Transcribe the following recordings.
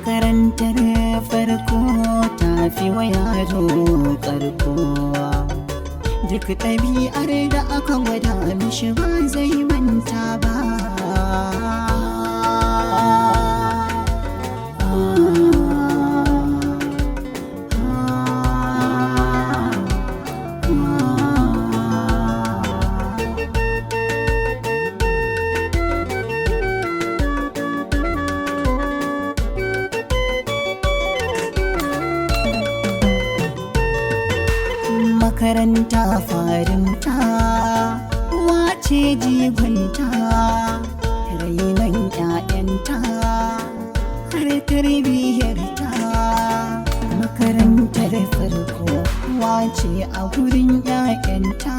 Makarantar farko ta fi wa yaro karko. Duk ɗabi'ar da aka gwada mishi ba zai manta ba. Makaranta farinta, wace jigonta, rainon 'ya'yanta har tarbiyyarta. Makarantar farko wace a gurin 'ya'yanta,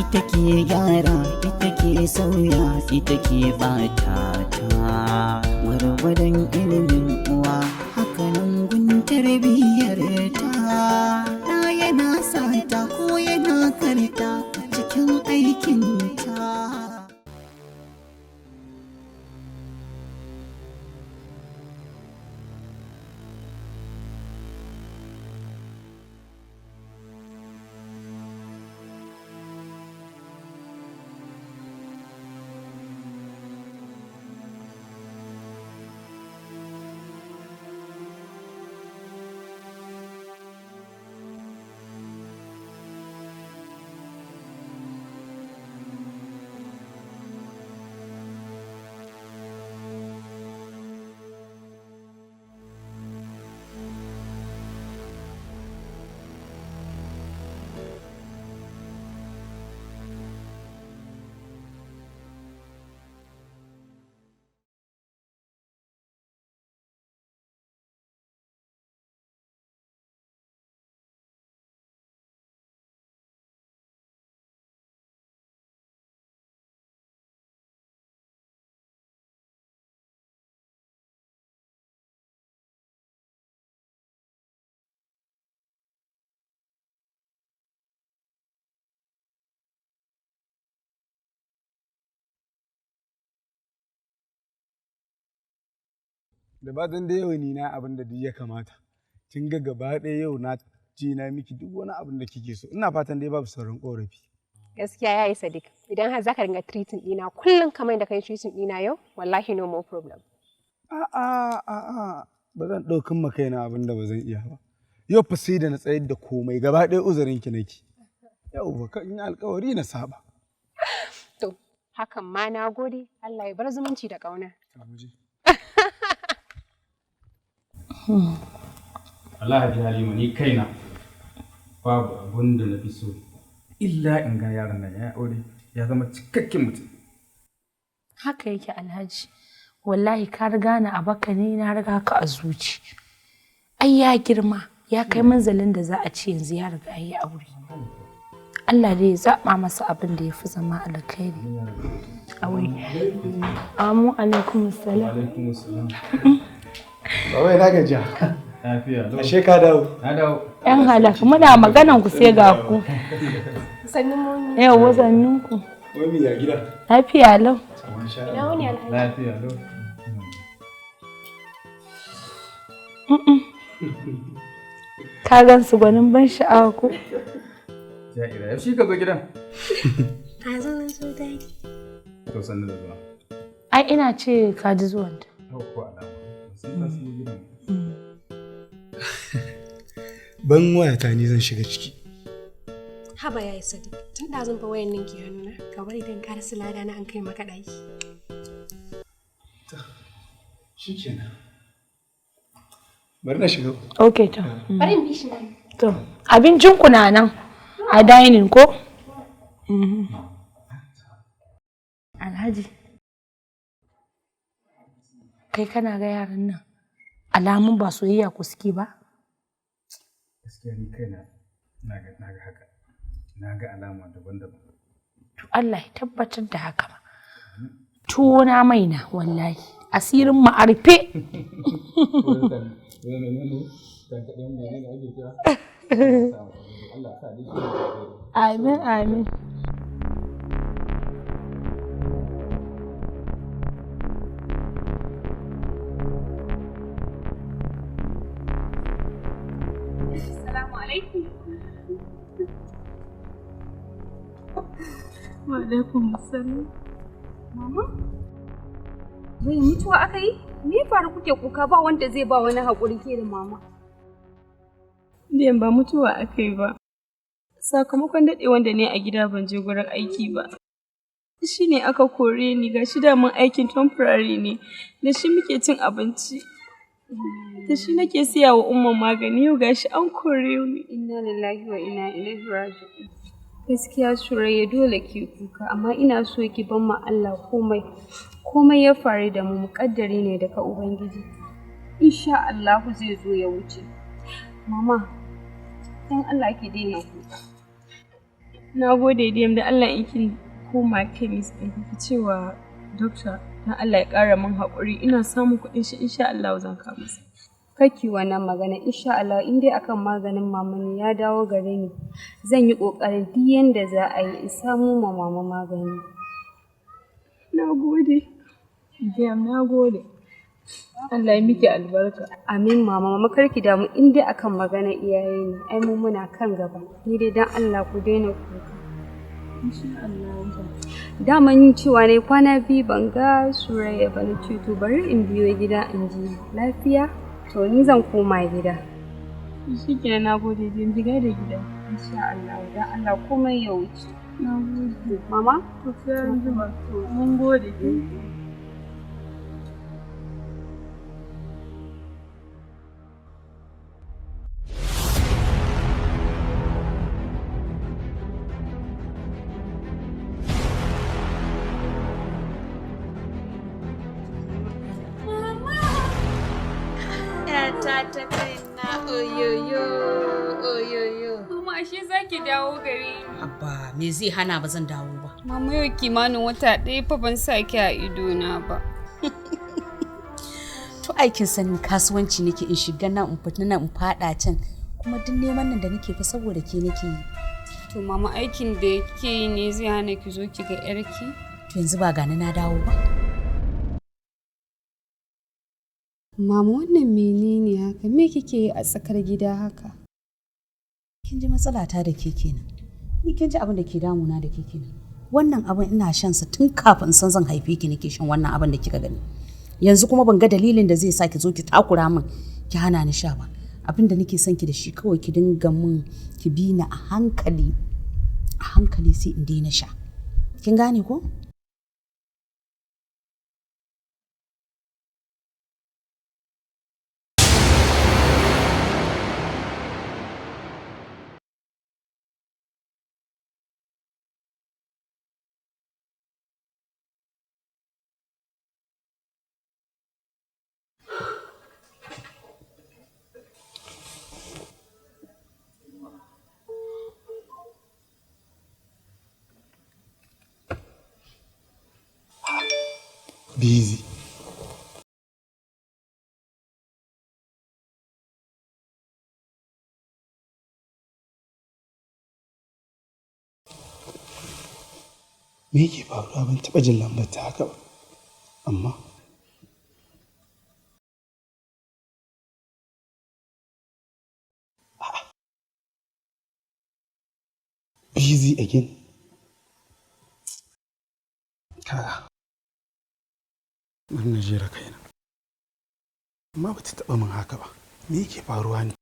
ita ke gyara, ita ke sauya, ita ke bata ta. Gwargwadon ilimin uwa hakanan gun tarbiyyarta. Yana sata ko yana karta a cikin aikinta. Da ba dan da yau ni na abin da duk ya kamata. Kin ga gaba ɗaya yau na ji na miki duk wani abin da kike so. Ina fatan dai babu sauran ƙorafi. Gaskiya yayi Sadiq. Idan har zaka ringa treating ɗina kullum kamar da kai treating ɗina yau, wallahi no more problem. A'a, ba zan ɗaukan ma kaina abin da ba zan iya ba. Yau fa sai da na tsayar da komai gaba ɗaya uzurin ki nake. Yau ba kan yi alƙawari na saba. To, hakan ma na gode. Allah ya bar zumunci da ƙauna. Allah ya Halima ni kaina babu abun da na fi so illa in ga yaron nan ya aure ya zama cikakken mutum. Haka yake Alhaji. Wallahi ka riga ni a baka ne na riga ka a zuci. Ai ya girma ya kai manzalin da za a ce yanzu ya riga ya aure. Allah dai ya zaɓa masa abin da ya fi zama alkhairi. Aure. Amu alaikum salam. Alaikum salam. Bawai na gajiya. Lafiya lau. Ashe ka dawo. Na dawo. Yan halak muna maganan ku sai ga ku. Sannin mu. Yau sannin ku. Wai ya gida? Lafiya lau. Ina wani Alhaji. Lafiya lau. Ka gan su gwanin ban sha'awa ko? Ja'ira, yau shi ka zo gidan? Ka zo nan so dai. To sannu da zuwa. Ai ina ce ka ji zuwanta. Yau ko alama. Sun ta su gidan. Ban wayata ni zan shiga ciki. Haba yayi Sadiq. Tun da zan fa wayan nan ki hannuna, ka bari dan ƙara lada na an kai maka ɗaki. Shikenan. Bari na shiga. Okay to. Bari in bi shi nan. To, abincin ku na nan a dining ko? Alhaji. Kai kana ga yaran nan alamun ba soyayya ku suke ba? Gaskiya ni kaina na ga haka. Na ga alama daban-daban. To Allah ya tabbatar da haka ba. Tuwo na maina wallahi. Asirin mu a rufe. Amin amin. Wa alaikum assalam. Mama? Zai mutuwa aka yi? Me ya faru kuke kuka ba wanda zai ba wani haƙuri ke da mama? Biyan ba mutuwa aka yi ba. Sakamakon daɗewan da ne a gida ban je gurin aiki ba. Shi ne aka kore ni ga shi daman aikin temporary ne, da shi muke cin abinci. Da shi nake siya wa umman magani yau gashi an kore ni. Inna lillahi wa inna ilaihi raji'un. Gaskiya Surayya dole ki kuka amma ina so ki ban ma Allah komai ya faru da mu muƙaddari ne daga Ubangiji. Insha Allah zai zo ya wuce. Mama, dan Allah ki daina kuka. Na gode da Allah in kin koma chemist ɗin ki cewa doctor dan Allah ya ƙara min haƙuri ina samun kuɗin shi insha Allah zan kawo masa. Kaki wannan magana insha Allah in dai akan maganin mama ne ya dawo gare ni zan yi ƙoƙarin duk yanda za a yi in samu ma mama magani. Na gode. Jam na gode. Allah ya miki albarka. Amin mama kar ki damu in dai akan magana iyaye ne ai mu muna kan gaba. Ni dai dan Allah ku daina kuka. Insha Allah. Daman cewa ne kwana biyu ban ga Surayya ba na ce to bari in biyo gida in ji lafiya. To ni zan koma gida. Shi kenan na gode jin jiga da gida. Insha Allah dan Allah komai ya wuce. Na gode. Mama? To sai an jima. Mun gode. Ta kaina oyoyo. Mama ashe zaki dawo gare ni. Abba me zai hana ba zan dawo ba. Mama yau kimanin wata ɗaya fa ban sa ki a idona ba. To aikin sanin kasuwanci nake in shiga nan in fita nan in fada can kuma duk neman nan da nake fa saboda ke nake yi. To mama aikin da yake yi ne zai hana ki zo ki ga yarki? To yanzu ba gani na dawo ba. Mama wannan menene haka? Me kike yi a tsakar gida haka? Kin ji matsalata da ke kenan. Ni kin ji abin da ke damuna da ke kenan. Wannan abin ina shan sa tun kafin san zan haife ki nake shan wannan abin da kika gani. Yanzu kuma ban ga dalilin da zai sa ki zo ki takura min ki hana ni sha ba. Abin da nake son ki da shi kawai ki dinga min ki bi ni a hankali sai in daina sha. Kin gane ko? Busy. Me yake faruwa ban taɓa jin lambar ta haka ba, amma busy again. Kaga, wannan jera kaina. Amma ba ta taɓa min haka ba. Me yake faruwa ne?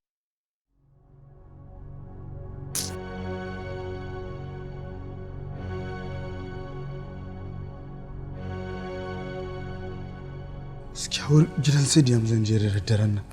Gaskiyar gidan Sidiyam zan je da daddaren nan.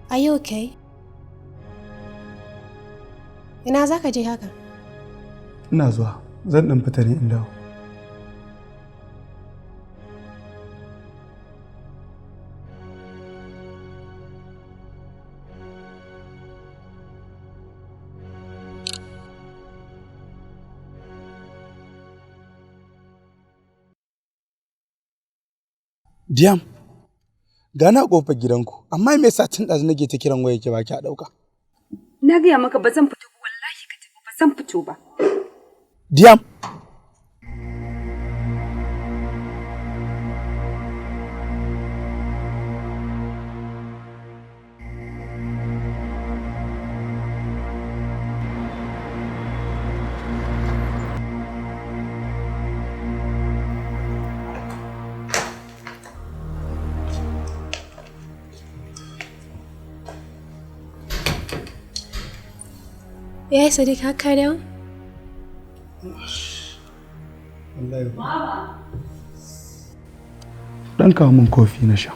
Are you okay? Ina za ka je haka? Ina zuwa, zan ɗan fita ne in dawo. Diyam, gana ƙofar gidanku, amma me yasa tun ɗazu nake ta kiran waya ke baki a ɗauka? Na gaya maka ba zan fito ba, wallahi ka tafi ba zan fito ba. Diyam. Ya Sadiq haka dawo? Wallahi. Dan kawo min kofi na sha.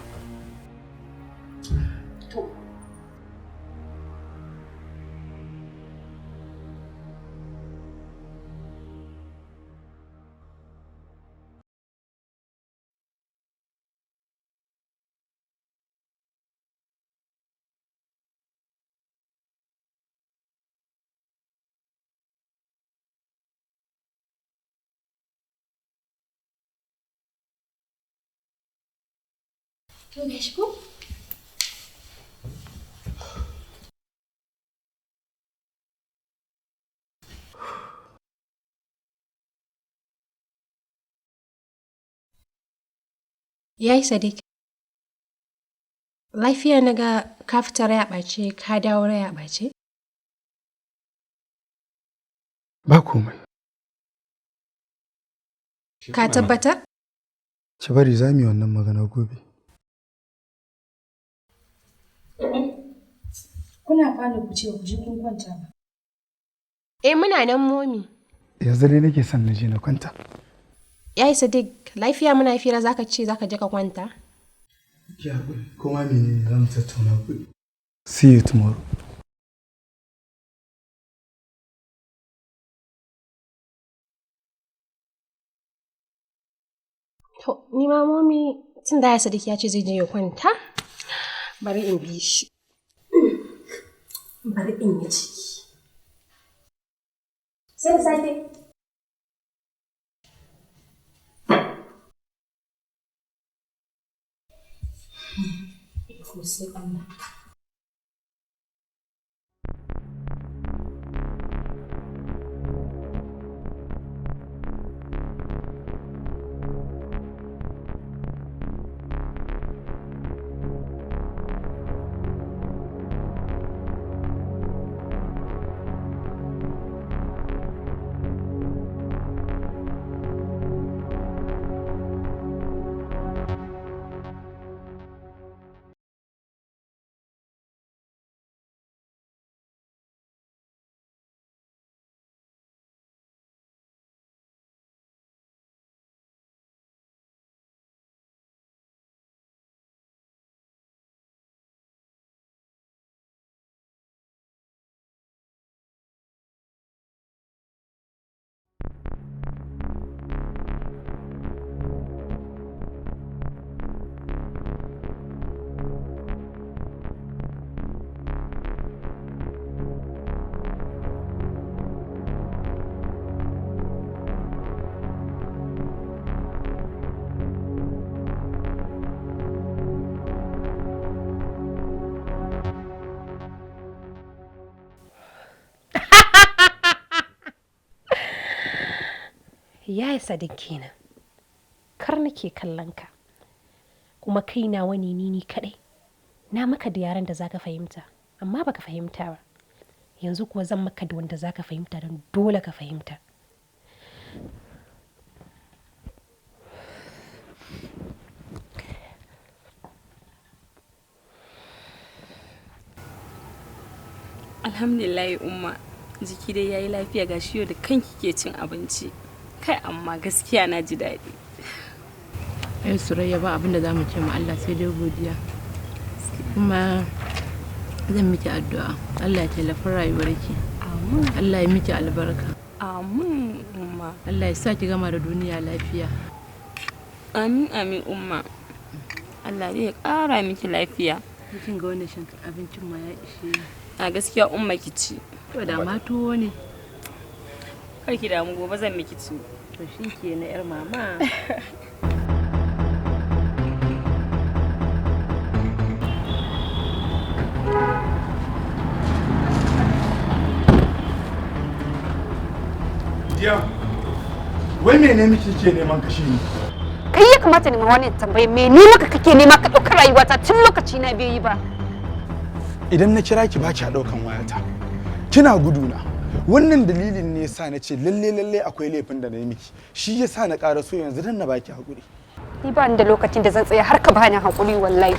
To ga shi ko? Yayi Sadiq. Lafiya na ga ka fita rai a ɓace, ka dawo rai a ɓace? Ba komai. Ka tabbatar? Ki bari za mu yi wannan magana gobe. Kuna falo ku ce ku je kun kwanta ba. Eh muna nan momi. Yanzu dai nake son na je na kwanta. Yayi Sadiq, lafiya muna fira zaka ce zaka je ka kwanta? Ki haƙuri, kuma menene za mu tattauna gobe. See you tomorrow. To, ni ma momi tun da ya Sadiq ya ce zai je ya kwanta, bari in bi shi. Bari in yi ciki. Sai da safe. Ko sai Allah. Ya yi Sadiq kenan. Kar nake kallon ka. Kuma kai na wani ni kadai. Na maka da yaran da zaka fahimta, amma baka fahimta ba. Yanzu kuwa zan maka da wanda zaka fahimta don dole ka fahimta. Alhamdulillah umma, jiki dai yayi lafiya ga shi yau da kanki ke cin abinci. Kai amma gaskiya na ji daɗi. Ai Surayya ba abin da za mu ce ma Allah sai dai godiya. Kuma zan miki addu'a. Allah ya tallafi rayuwarki. Amin. Allah ya miki albarka. Amin umma. Allah ya sa ki gama da duniya lafiya. Amin amin umma. Allah zai ƙara miki lafiya. Kin ga wannan shan abincin ma ya ishe ni. A gaskiya umma ki ci. To da ma tuwo ne. Kar ki damu gobe zan miki ci. To shi ke na 'yar mama. Diya, wai mene miki ke neman kashe ni? Kai ya kamata ne ma wani tambaye me ne maka kake nema ka ɗauki rayuwata tun lokaci na bai yi ba. Idan na kira ki ba ki ɗaukan wayata. Kina guduna. Wannan dalilin ne yasa na ce lalle akwai laifin da na yi miki. Shi yasa na ƙara so yanzu dan na baki hakuri. Ni ba ni da lokacin da zan tsaya har ka bani hakuri wallahi.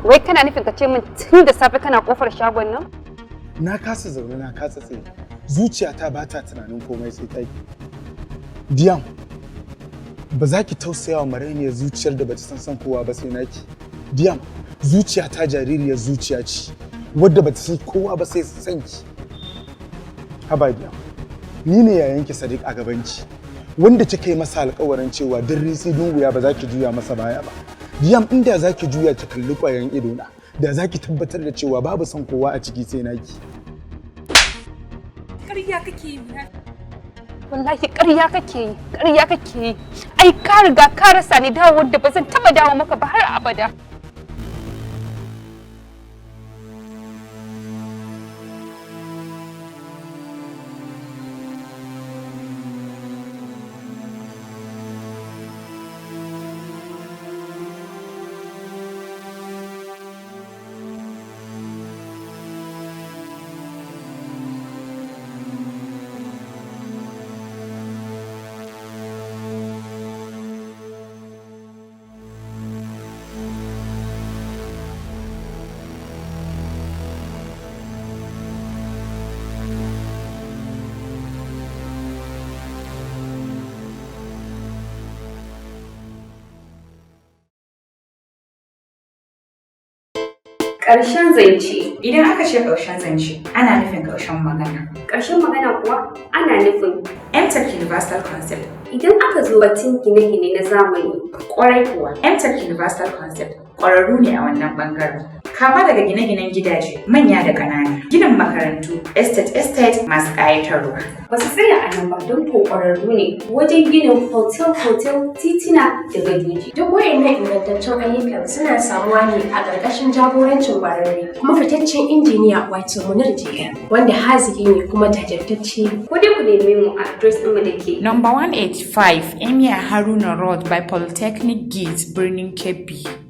Wai kana nufin ka ce min tun da safe kana kofar shagon nan? Na kasa zaune na kasa tsaye. Zuciyata ba ta tunanin komai sai ta yi. Diyam, ba za ki tausaya wa marainiyar zuciyar da ba ta san kowa ba sai naki. Diyam, zuciyata jaririyar zuciya ce, wadda ba ta san kowa ba sai san ki. Haba Diyam, ni ne yayanki Sadiq a gabanki, wanda kika yi masa alƙawarin cewa duk ritsi dunguya ba za ki juya masa baya ba. Diyam, inda za ki juya ki kalli ƙwayan idona, da za ki tabbatar da cewa babu son kowa a ciki sai naki. Ƙarya kake yi. Wallahi ƙarya kake yi. Ai ka riga ka rasa ni dawo wadda ba zan taɓa dawo maka ba har abada. Ƙarshen zance. Idan aka ce ƙarshen zance, ana nufin ƙarshen magana. Ƙarshen magana kuwa ana nufin MTech Universal Concept. idan aka zo batun gine-gine na zamani. Ƙwarai kuwa, MTech Universal Concept ƙwararru ne a wannan ɓangaren. Kama daga gine-ginen gidaje, manya da ƙanana, ginin makarantu, estate masu ƙayatarwa. Ba su tsaya a nan ba don ko ƙwararru ne wajen ginin hotel, titina da gadoji. Duk waɗannan ingantaccen ayyukan suna samuwa ne a ƙarƙashin jagorancin ƙwararre kuma fitaccen injiniya wato Munir JM wanda haziki ne kuma jajirtacce. Ko dai ku neme mu a address ɗinmu da ke Number 185 Emir Haruna Road by Polytechnic Gate, Birnin Kebbi.